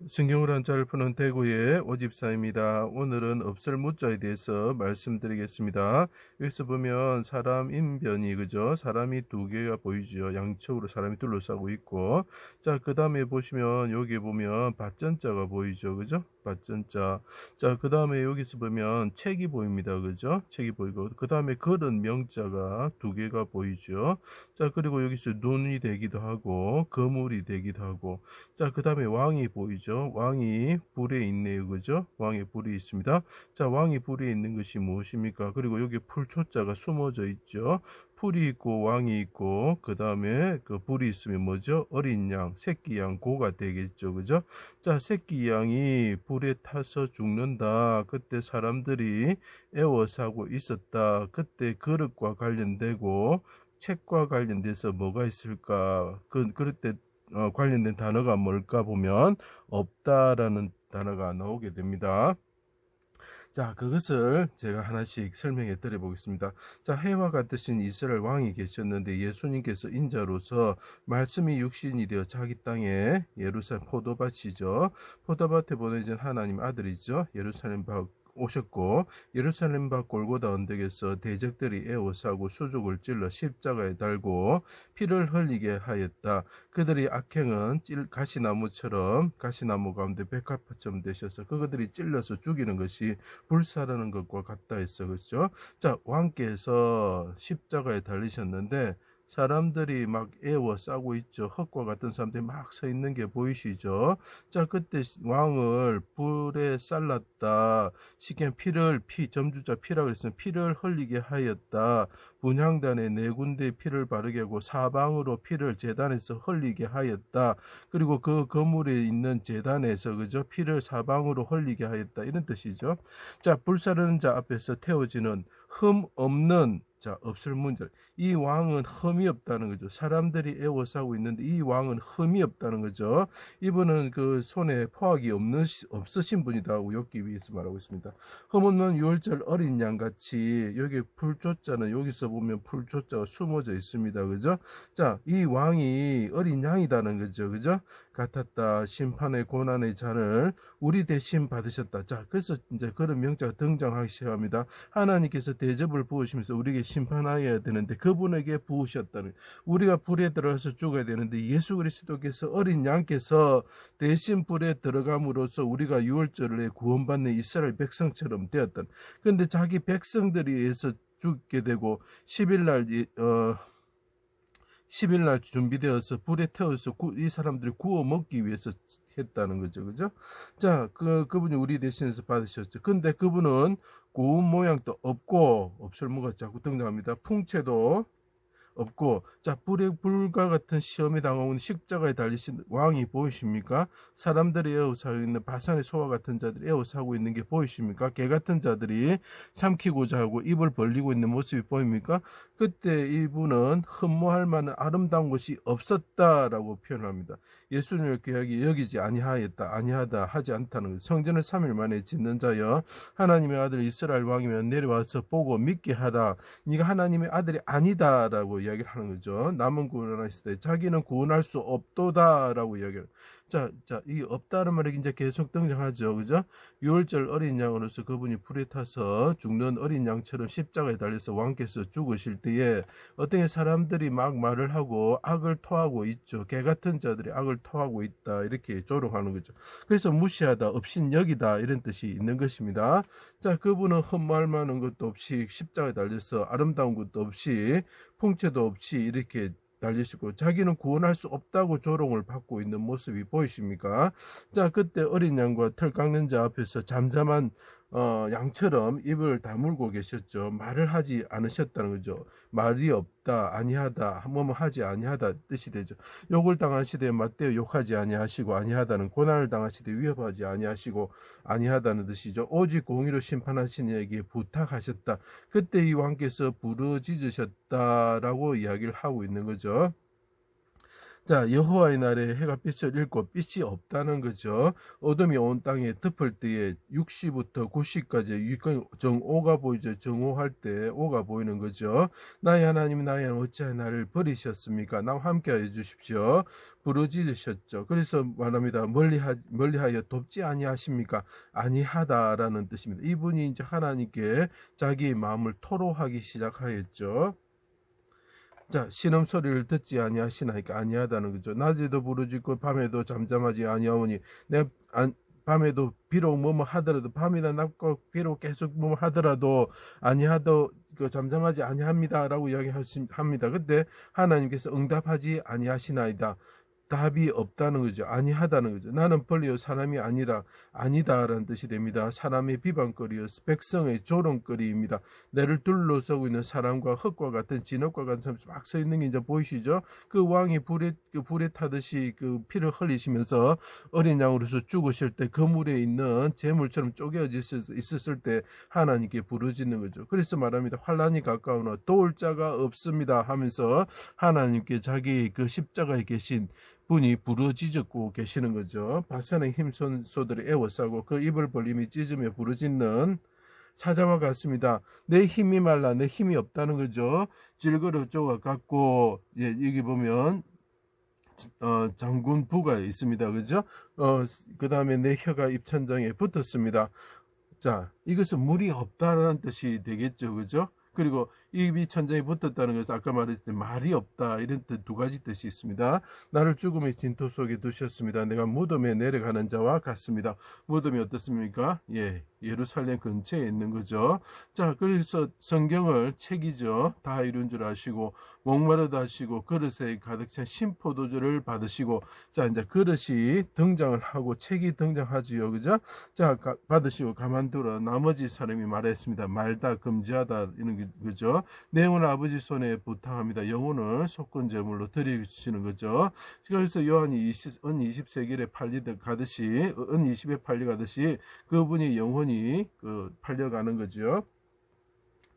성경을 한자를 푸는 대구의 오집사입니다. 오늘은 없을 무자에 대해서 말씀드리겠습니다. 여기서 보면 사람 인변이 그죠? 사람이 두 개가 보이죠. 양쪽으로 사람이 둘러싸고 있고, 자, 그 다음에 보시면 여기 보면 밭전자가 보이죠, 그죠? 밭전자. 자, 그 다음에 여기서 보면 책이 보입니다, 그죠? 책이 보이고, 그 다음에 걸은 명자가 두 개가 보이죠. 자, 그리고 여기서 눈이 되기도 하고, 거물이 되기도 하고. 자, 그 다음에 왕이 보이죠? 왕이 불에 있네요. 그죠? 왕이 불이 있습니다. 자, 왕이 불에 있는 것이 무엇입니까? 그리고 여기 풀초자가 숨어져 있죠. 풀이 있고 왕이 있고 그 다음에 그 불이 있으면 뭐죠? 어린 양, 새끼 양, 고가 되겠죠. 그죠? 자, 새끼 양이 불에 타서 죽는다. 그때 사람들이 애워사고 있었다. 그때 그릇과 관련되고 책과 관련돼서 뭐가 있을까? 그럴 때 관련된 단어가 뭘까 보면 없다라는 단어가 나오게 됩니다. 자, 그것을 제가 하나씩 설명해 드려 보겠습니다. 자, 해와 같으신 이스라엘 왕이 계셨는데 예수님께서 인자로서 말씀이 육신이 되어 자기 땅에 예루살렘 포도밭이죠. 포도밭에 보내진 하나님 아들이죠. 예루살렘 밭 오셨고 예루살렘 밖 골고다 언덕에서 대적들이 애워싸고 수족을 찔러 십자가에 달고 피를 흘리게 하였다. 그들이 악행은 가시나무처럼 가시나무 가운데 백합화처럼 되셔서 그들이 찔러서 죽이는 것이 불사르는 것과 같다 했어. 그렇죠? 자, 왕께서 십자가에 달리셨는데 사람들이 막 애워싸고 있죠. 흙과 같은 사람들이 막 서 있는 게 보이시죠? 자, 그때 왕을 불에 쌀랐다. 시kem 점주자 피라 그랬으면 피를 흘리게 하였다. 분향단에 네 군데 피를 바르게 하고 사방으로 피를 제단에서 흘리게 하였다. 그리고 그 건물에 있는 제단에서 그죠? 피를 사방으로 흘리게 하였다. 이런 뜻이죠. 자, 불사르는 자 앞에서 태워지는 흠 없는 자, 없을 문제. 이 왕은 흠이 없다는 거죠. 사람들이 애워싸고 있는데 이 왕은 흠이 없다는 거죠. 이분은 그 손에 포악이 없으신 분이다고 엮기 위해서 말하고 있습니다. 흠 없는 유월절 어린 양 같이 여기 풀조자는 여기서 보면 풀조자가 숨어져 있습니다. 그죠? 자, 이 왕이 어린 양이다는 거죠. 그죠? 같았다. 심판의 고난의 잔을 우리 대신 받으셨다. 자, 그래서 이제 그런 명자가 등장하기 시작합니다. 하나님께서 대접을 부으시면서 우리에게 심판하여야 되는데 그분에게 부으셨다는, 우리가 불에 들어가서 죽어야 되는데 예수 그리스도께서 어린 양께서 대신 불에 들어감으로써 우리가 유월절에 구원받는 이스라엘 백성처럼 되었던. 그런데 자기 백성들이 의해서 죽게 되고 10일 날 10일 날 준비되어서 불에 태워서 이 사람들이 구워 먹기 위해서 했다는 거죠. 그죠? 자, 그분이 우리 대신해서 받으셨죠. 근데 그분은 고운 모양도 없고, 없을무가 자꾸 등장합니다. 풍채도 없고, 자, 불과 같은 시험에 당하고 있는 십자가에 달리신 왕이 보이십니까? 사람들이 에워싸고 있는 바산의 소와 같은 자들이 에워싸고 있는 게 보이십니까? 개 같은 자들이 삼키고자 하고 입을 벌리고 있는 모습이 보입니까? 그때 이분은 흠모할 만한 아름다운 것이 없었다라고 표현합니다. 예수님을 귀하게 여기지 아니하다 하지 않다는 것. 성전을 3일 만에 짓는 자여 하나님의 아들 이스라엘 왕이면 내려와서 보고 믿게 하라. 네가 하나님의 아들이 아니다라고 이야기를 하는 거죠. 남은 구원하실 때 자기는 구원할 수 없도다라고 이야기를. 자, 이 없다는 말이 이제 계속 등장하죠. 그죠? 유월절 어린 양으로서 그분이 불에 타서 죽는 어린 양처럼 십자가에 달려서 왕께서 죽으실 때에 어떤 사람들이 막 말을 하고 악을 토하고 있죠. 개 같은 자들이 악을 토하고 있다. 이렇게 조롱하는 거죠. 그래서 무시하다, 업신여기다 이런 뜻이 있는 것입니다. 자, 그분은 흠모할 만한 것도 없이 십자가에 달려서 아름다운 것도 없이 풍채도 없이 이렇게 달리시고 자기는 구원할 수 없다고 조롱을 받고 있는 모습이 보이십니까? 자, 그때 어린 양과 털 깎는 자 앞에서 잠잠한 양처럼 입을 다물고 계셨죠. 말을 하지 않으셨다는 거죠. 말이 없다, 아니하다, 뭐뭐 하지 아니하다 뜻이 되죠. 욕을 당하시되 맞대어 욕하지 아니하시고 아니하다는, 고난을 당하시되 위협하지 아니하시고 아니하다는 뜻이죠. 오직 공의로 심판하신 이에게 부탁하셨다. 그때 이 왕께서 부르짖으셨다라고 이야기를 하고 있는 거죠. 자, 여호와의 날에 해가 빛을 잃고 빛이 없다는 거죠. 어둠이 온 땅에 덮을 때에 6시부터 9시까지 정오가 보이죠. 정오할 때 오가 보이는 거죠. 나의 하나님 나의 하나님 어찌하여 나를 버리셨습니까? 나와 함께하여 주십시오. 부르짖으셨죠. 그래서 말합니다. 멀리하여 돕지 아니하십니까? 아니하다라는 뜻입니다. 이분이 이제 하나님께 자기의 마음을 토로하기 시작하였죠. 자, 신음소리를 듣지 아니하시나이까? 아니하다는 거죠. 낮에도 부르짖고 밤에도 잠잠하지 아니하오니 밤에도 비록 뭐뭐 하더라도 밤이나 낮고 비록 계속 뭐뭐 하더라도 아니하도 잠잠하지 아니합니다라고 이야기합니다. 그때 하나님께서 응답하지 아니하시나이다. 답이 없다는 거죠. 아니하다는 거죠. 나는 벌리요 사람이 아니라 아니다라는 뜻이 됩니다. 사람의 비방거리요 백성의 조롱거리입니다. 내를 둘러서고 있는 사람과 흙과 같은 진흙과 같은 사람이 막 서 있는 게 이제 보이시죠? 그 왕이 불에 타듯이 그 피를 흘리시면서 어린 양으로서 죽으실 때 그 물에 있는 재물처럼 쪼개져 있었을 때 하나님께 부르짖는 거죠. 그래서 말합니다. 환란이 가까우나 도울 자가 없습니다 하면서 하나님께 자기 그 십자가에 계신 분이 부르짖고 계시는 거죠. 바산의 힘손소들이 애워싸고 그 입을 벌림이 찢으며 부르짖는 사자와 같습니다. 내 힘이 말라 내 힘이 없다는 거죠. 질거려 쪼가 같고 여기 보면 장군 부가 있습니다. 그죠? 그 다음에 내 혀가 입천장에 붙었습니다. 자, 이것은 물이 없다라는 뜻이 되겠죠. 그죠? 그리고 입이 천장에 붙었다는 것은 아까 말했듯이 말이 없다 이런 두 가지 뜻이 있습니다. 나를 죽음의 진토 속에 두셨습니다. 내가 무덤에 내려가는 자와 같습니다. 무덤이 어떻습니까? 예루살렘 근처에 있는 거죠. 자, 그래서 성경을 책이죠. 다 이룬 줄 아시고 목마르다 하시고 그릇에 가득 찬 신포도주를 받으시고 자 이제 그릇이 등장을 하고 책이 등장하지요. 그죠? 자 받으시고 가만두라 나머지 사람이 말했습니다. 말다 금지하다 이런 거죠. 내용은 아버지 손에 부탁합니다. 영혼을 속건 제물로 드리시는 거죠. 그래서 요한이 은 20세겔에 가듯이 은 20에 팔려가듯이 그분이 영혼이 팔려가는 거죠.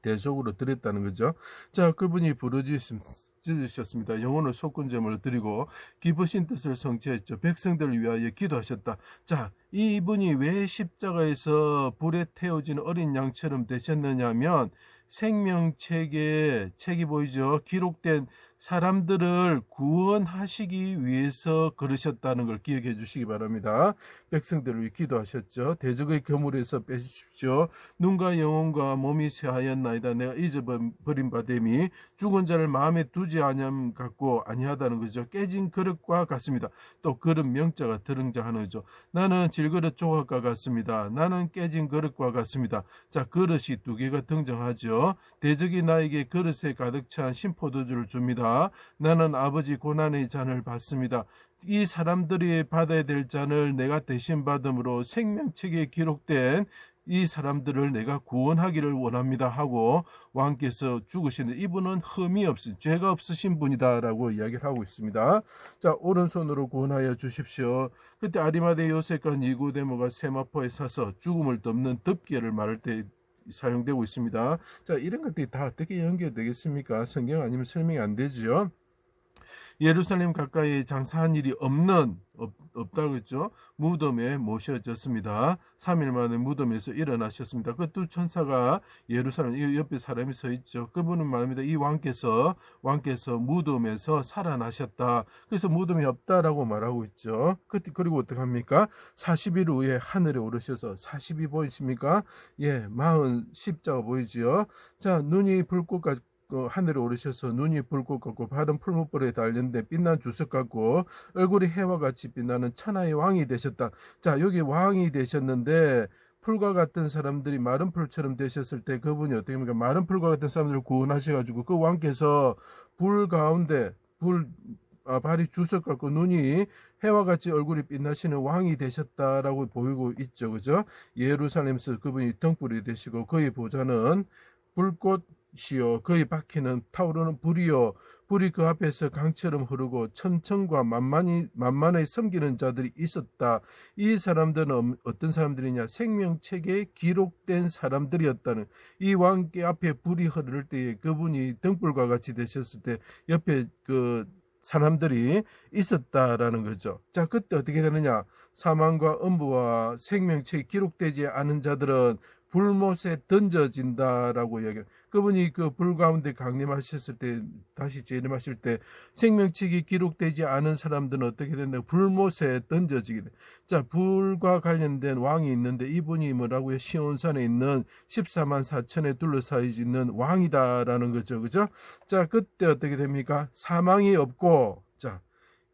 대속으로 드렸다는 거죠. 자, 그분이 부르짖으셨습니다. 영혼을 속건제물로 드리고 기쁘신 뜻을 성취했죠. 백성들을 위하여 기도하셨다. 자, 이분이 왜 십자가에서 불에 태워진 어린 양처럼 되셨느냐면 생명책에 책이 보이죠. 기록된 사람들을 구원하시기 위해서 그러셨다는 걸 기억해 주시기 바랍니다. 백성들을 위해 기도하셨죠. 대적의 거물에서 빼주십시오. 눈과 영혼과 몸이 쇠하였나이다. 내가 잊어버린 바됨이 죽은 자를 마음에 두지 아니함 같고 아니하다는 거죠. 깨진 그릇과 같습니다. 또 그릇 명자가 등장하는 거죠. 나는 질그릇 조각과 같습니다. 나는 깨진 그릇과 같습니다. 자, 그릇이 두 개가 등장하죠. 대적이 나에게 그릇에 가득 찬 신포도주를 줍니다. 나는 아버지 고난의 잔을 받습니다. 이 사람들이 받아야 될 잔을 내가 대신 받음으로 생명책에 기록된 이 사람들을 내가 구원하기를 원합니다 하고 왕께서 죽으시는 이분은 흠이 없으신 죄가 없으신 분이다라고 이야기를 하고 있습니다. 자, 오른손으로 구원하여 주십시오. 그때 아리마대 요셉과 니고데모가 세마포에 사서 죽음을 덮는 덮개를 말할 때 사용되고 있습니다. 자, 이런 것들이 다 어떻게 연결되겠습니까? 성경 아니면 설명이 안 되죠. 예루살렘 가까이 장사한 일이 없다고 했죠. 무덤에 모셔졌습니다. 3일 만에 무덤에서 일어나셨습니다. 그 두 천사가 예루살렘 옆에 사람이 서 있죠. 그분은 말합니다. 이 왕께서 무덤에서 살아나셨다. 그래서 무덤이 없다라고 말하고 있죠. 그리고 어떻게 합니까? 40일 후에 하늘에 오르셔서 40이 보이십니까? 40 보이지요. 자, 눈이 불꽃같이 하늘에 오르셔서 눈이 불꽃 같고 발은 풀무불에 달렸는데 빛난 주석 같고 얼굴이 해와 같이 빛나는 천하의 왕이 되셨다. 자, 여기 왕이 되셨는데 풀과 같은 사람들이 마른 풀처럼 되셨을 때 그분이 어떻게 합니까? 마른 풀과 같은 사람들을 구원하셔가지고 그 왕께서 불 가운데 발이 주석 같고 눈이 해와 같이 얼굴이 빛나시는 왕이 되셨다라고 보이고 있죠. 그죠? 예루살렘에서 그분이 등불이 되시고 그의 보좌는 불꽃이요 그의 바퀴는 타오르는 불이요 불이 그 앞에서 강처럼 흐르고 천천과 만만히 섬기는 자들이 있었다. 이 사람들은 어떤 사람들이냐? 생명책에 기록된 사람들이었다는. 이 왕께 앞에 불이 흐를 때에 그분이 등불과 같이 되셨을 때 옆에 그 사람들이 있었다라는 거죠. 자, 그때 어떻게 되느냐? 사망과 음부와 생명책이 기록되지 않은 자들은 불못에 던져진다라고 이야기해요. 그분이 그 불 가운데 강림하셨을 때, 다시 재림하실 때 생명책이 기록되지 않은 사람들은 어떻게 된다? 불못에 던져지게 돼. 자, 불과 관련된 왕이 있는데 이분이 뭐라고요? 시온산에 있는 14만 4천에 둘러싸여 있는 왕이다라는 거죠. 그죠? 자, 그때 어떻게 됩니까? 사망이 없고, 자,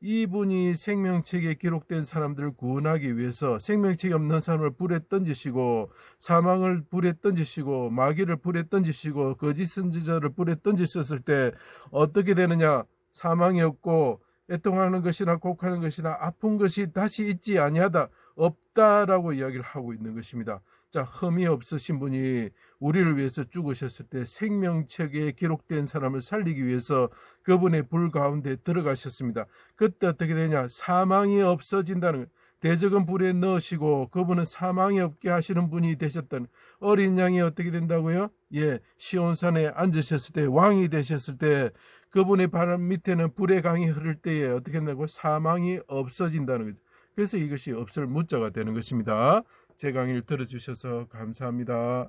이분이 생명책에 기록된 사람들을 구원하기 위해서 생명책이 없는 사람을 불에 던지시고, 사망을 불에 던지시고, 마귀를 불에 던지시고, 거짓 선지자를 불에 던지셨을 때 어떻게 되느냐? 사망이 없고 애통하는 것이나 곡하는 것이나 아픈 것이 다시 있지 아니하다, 없다라고 이야기를 하고 있는 것입니다. 자, 흠이 없으신 분이 우리를 위해서 죽으셨을 때 생명책에 기록된 사람을 살리기 위해서 그분의 불 가운데 들어가셨습니다. 그때 어떻게 되냐? 사망이 없어진다는 거예요. 대적은 불에 넣으시고 그분은 사망이 없게 하시는 분이 되셨다는, 어린 양이 어떻게 된다고요? 예, 시온산에 앉으셨을 때, 왕이 되셨을 때 그분의 발 밑에는 불의 강이 흐를 때에 어떻게 된다고? 사망이 없어진다는 거죠. 그래서 이것이 없을 무자가 되는 것입니다. 제 강의를 들어주셔서 감사합니다.